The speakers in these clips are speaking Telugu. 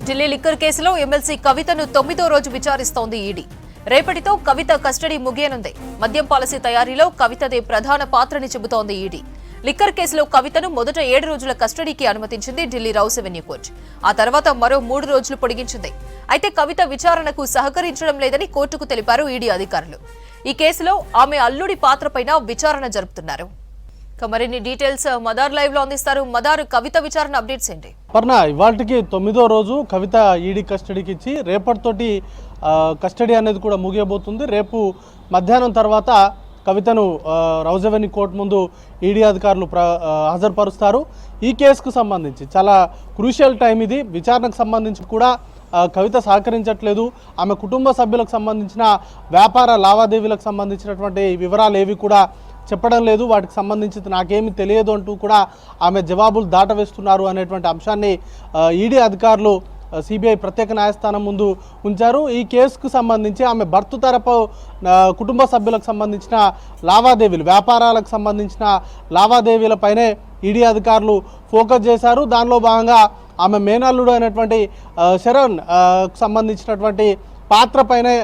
ఢిల్లీ లిక్కర్ కేసులో ఎమ్మెల్సీ కవితను 9వ రోజు విచారిస్తోంది ఈడీ. రేపటితో కవిత కస్టడీ ముగియనుంది. మద్యం పాలసీ తయారీలో కవితదే ప్రధాన పాత్రని చెబుతోంది ఈడీ. లిక్కర్ కేసులో కవితను మొదట 7 రోజుల కస్టడీకి అనుమతించింది ఢిల్లీ రౌస్ అవెన్యూ కోర్టు. ఆ తర్వాత మరో 3 రోజులు పొడిగించింది. అయితే కవిత విచారణకు సహకరించడం లేదని కోర్టుకు తెలిపారు ఈడీ అధికారులు. ఈ కేసులో ఆమె అల్లుడి పాత్రపైన విచారణ జరుపుతున్నారు. మరిన్ని డీటెయిల్స్ మదార్ లైవ్ లో అందిస్తారు. మదార్, కవిత విచారణ అప్డేట్స్ ఏంటి? ఇవాళకి 9వ రోజు కవిత ఈడీ కస్టడీకి ఇచ్చి రేపటితోటి కస్టడీ అనేది కూడా ముగియబోతుంది. రేపు మధ్యాహ్నం తర్వాత కవితను రౌస్ అవెన్యూ కోర్టు ముందు ఈడీ అధికారులు హాజరుపరుస్తారు. ఈ కేసుకు సంబంధించి చాలా క్రూషియల్ టైం ఇది. విచారణకు సంబంధించి కూడా కవిత సహకరించట్లేదు. ఆమె కుటుంబ సభ్యులకు సంబంధించిన వ్యాపార లావాదేవీలకు సంబంధించినటువంటి వివరాలు ఏవి కూడా చెప్పడం లేదు. వాటికి సంబంధించి నాకేమీ తెలియదు అంటూ కూడా ఆమె జవాబులు దాటవేస్తున్నారు అనేటువంటి అంశాన్ని ఈడీ అధికారులు సిబిఐ ప్రత్యేక న్యాయస్థానం ముందు ఉంచారు. ఈ కేసుకు సంబంధించి ఆమె భర్త తరపు కుటుంబ సభ్యులకు సంబంధించిన లావాదేవీలు, వ్యాపారాలకు సంబంధించిన లావాదేవీలపైనే ఈడీ అధికారులు ఫోకస్ చేశారు. దానిలో భాగంగా ఆమె మేనల్లుడు అయినటువంటి శరణ్ సంబంధించినటువంటి పాత్రపైనే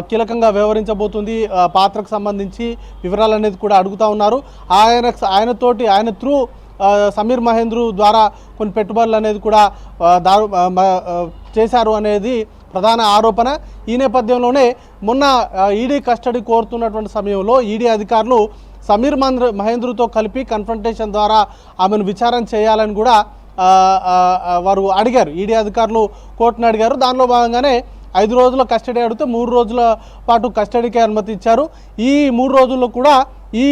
కీలకంగా వ్యవహరించబోతుంది. పాత్రకు సంబంధించి వివరాలు అనేది కూడా అడుగుతూ ఉన్నారు. ఆయన త్రూ సమీర్ మహేంద్రు ద్వారా కొన్ని పెట్టుబడులు అనేది కూడా చేశారు అనేది ప్రధాన ఆరోపణ. ఈ నేపథ్యంలోనే మొన్న ఈడీ కస్టడీ కోరుతున్నటువంటి సమయంలో ఈడీ అధికారులు సమీర్ మహేంద్రుతో కలిపి కన్ఫ్రంటేషన్ ద్వారా ఆమెను విచారణ చేయాలని కూడా వారు అడిగారు. ఈడీ అధికారులు కోర్టును అడిగారు. దానిలో భాగంగానే 5 రోజుల కస్టడీ అడిగితే 3 రోజుల పాటు కస్టడీకి అనుమతి ఇచ్చారు. ఈ 3 రోజుల్లో కూడా ఈ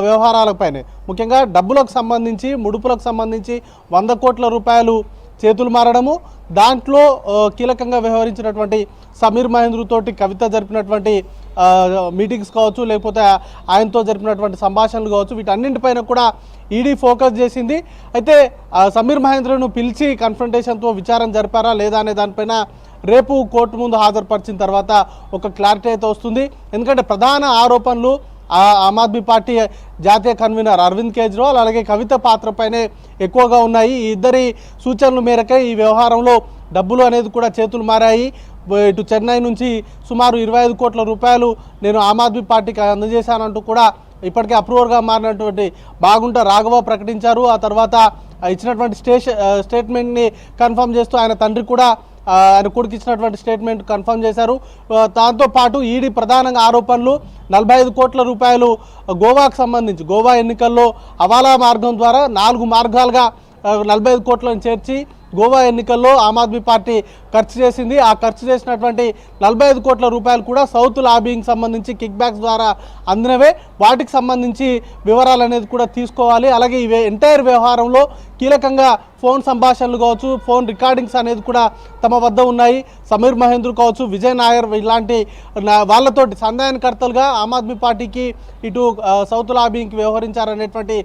వ్యవహారాలపైనే ముఖ్యంగా డబ్బులకు సంబంధించి, ముడుపులకు సంబంధించి 100 కోట్ల రూపాయలు చేతులు మారడము, దాంట్లో కీలకంగా వ్యవహరించినటువంటి సమీర్ మహేంద్రుతోటి కవిత జరిపినటువంటి మీటింగ్స్ కావచ్చు, లేకపోతే ఆయనతో జరిపినటువంటి సంభాషణలు కావచ్చు, వీటన్నింటిపైన కూడా ఈడీ ఫోకస్ చేసింది. అయితే సమీర్ మహేంద్రను పిలిచి కన్ఫ్రంటేషన్తో విచారణ జరిపారా లేదా అనే దానిపైన రేపు కోర్టు ముందు హాజరుపరిచిన తర్వాత ఒక క్లారిటీ అయితే వస్తుంది. ఎందుకంటే ప్రధాన ఆరోపణలు ఆమ్ ఆద్మీ పార్టీ జాతీయ కన్వీనర్ అరవింద్ కేజ్రీవాల్ అలాగే కవిత పాత్రపైనే ఎక్కువగా ఉన్నాయి. ఈ ఇద్దరి సూచనల మేరకే ఈ వ్యవహారంలో డబ్బులు అనేది కూడా చేతులు మారాయి. ఇటు చెన్నై నుంచి సుమారు 25 కోట్ల రూపాయలు నేను ఆమ్ ఆద్మీ పార్టీకి అందజేశానంటూ కూడా ఇప్పటికే అప్రూవర్గా మారినటువంటి బాగుంట రాఘవ ప్రకటించారు. ఆ తర్వాత ఇచ్చినటువంటి స్టేట్మెంట్ని కన్ఫర్మ్ చేస్తూ ఆయన తండ్రి కూడా ఆయన కొడుకు ఇచ్చినటువంటి స్టేట్మెంట్ కన్ఫర్మ్ చేశారు. దాంతోపాటు ఈడీ ప్రధానంగా ఆరోపణలు 45 కోట్ల రూపాయలు గోవాకు సంబంధించి గోవా ఎన్నికల్లో హవాలా మార్గం ద్వారా 4 మార్గాలుగా 45 కోట్లను చేర్చి గోవా ఎన్నికల్లో ఆమ్ ఆద్మీ పార్టీ ఖర్చు చేసింది. ఆ ఖర్చు చేసినటువంటి 45 కోట్ల రూపాయలు కూడా సౌత్ లాబింగ్ సంబంధించి కిక్ బ్యాక్స్ ద్వారా అందినవే. వాటికి సంబంధించి వివరాలు అనేది కూడా తీసుకోవాలి. అలాగే ఇవే ఎంటైర్ వ్యవహారంలో కీలకంగా ఫోన్ సంభాషణలు కావచ్చు, ఫోన్ రికార్డింగ్స్ అనేది కూడా తమ వద్ద ఉన్నాయి. సమీర్ మహేంద్రు కావచ్చు, విజయ్ నాయర్ ఇలాంటి వాళ్ళతోటి సంధానకర్తలుగా ఆమ్ ఆద్మీ పార్టీకి ఇటు సౌత్ లాబింగ్కి వ్యవహరించారనేటువంటి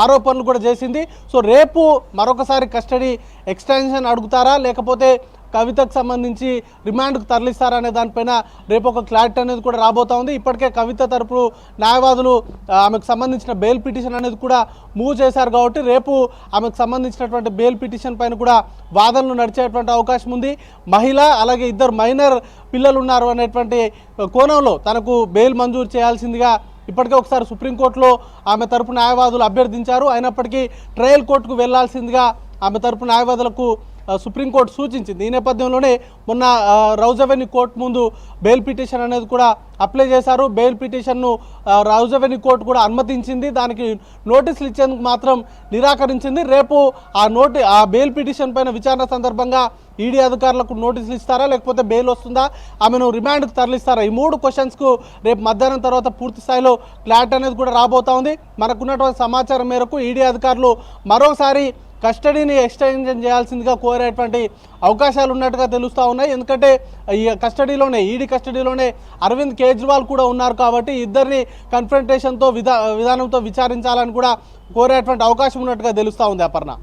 ఆరోపణలు కూడా చేసింది. సో రేపు మరొకసారి కస్టడీ ఎక్స్టెన్షన్ అడుగుతారా లేకపోతే కవితకు సంబంధించి రిమాండ్కు తరలిస్తారా అనే దానిపైన రేపు ఒక క్లారిటీ అనేది కూడా రాబోతా ఉంది. ఇప్పటికే కవిత తరపు న్యాయవాదులు ఆమెకు సంబంధించిన బెయిల్ పిటిషన్ అనేది కూడా మూవ్ చేశారు కాబట్టి రేపు ఆమెకు సంబంధించినటువంటి బెయిల్ పిటిషన్ పైన కూడా వాదనలు నడిచేటువంటి అవకాశం ఉంది. మహిళ అలాగే 2 మైనర్ పిల్లలు ఉన్నారు అనేటువంటి కోణంలో తనకు బెయిల్ మంజూరు చేయాల్సిందిగా ఇప్పటికే ఒకసారి సుప్రీంకోర్టులో ఆమె తరపు న్యాయవాదులు అభ్యర్థించారు. అయినప్పటికీ ట్రయల్ కోర్టుకు వెళ్లాల్సిందిగా ఆమె తరపు న్యాయవాదులకు సుప్రీంకోర్టు సూచించింది. ఈ నేపథ్యంలోనే మొన్న రౌస్ అవెన్యూ కోర్టు ముందు బెయిల్ పిటిషన్ అనేది కూడా అప్లై చేశారు. బెయిల్ పిటిషన్ను రౌస్ అవెన్యూ కోర్టు కూడా అనుమతించింది. దానికి నోటీసులు ఇచ్చేందుకు మాత్రం నిరాకరించింది. రేపు ఆ బెయిల్ పిటిషన్ పైన విచారణ సందర్భంగా ఈడీ అధికారులకు నోటీసులు ఇస్తారా లేకపోతే బెయిల్ వస్తుందా, ఆమెను రిమాండ్కు తరలిస్తారా, ఈ 3 క్వశ్చన్స్కు రేపు మధ్యాహ్నం తర్వాత పూర్తి స్థాయిలో క్లారిటీ అనేది కూడా రాబోతా ఉంది. మనకున్నటువంటి సమాచారం మేరకు ఈడీ అధికారులు మరోసారి కస్టడీని ఎక్స్టెన్షన్ చేయాల్సిందిగా కోరేటువంటి అవకాశాలు ఉన్నట్టుగా తెలుస్తూ ఉన్నాయి. ఎందుకంటే ఈ కస్టడీలోనే ఈడీ కస్టడీలోనే అరవింద్ కేజ్రీవాల్ కూడా ఉన్నారు కాబట్టి ఇద్దరిని కన్ఫ్రంటేషన్తో విధానంతో విచారించాలని కూడా కోరేటువంటి అవకాశం ఉన్నట్టుగా తెలుస్తూ ఉంది. అపర్ణ.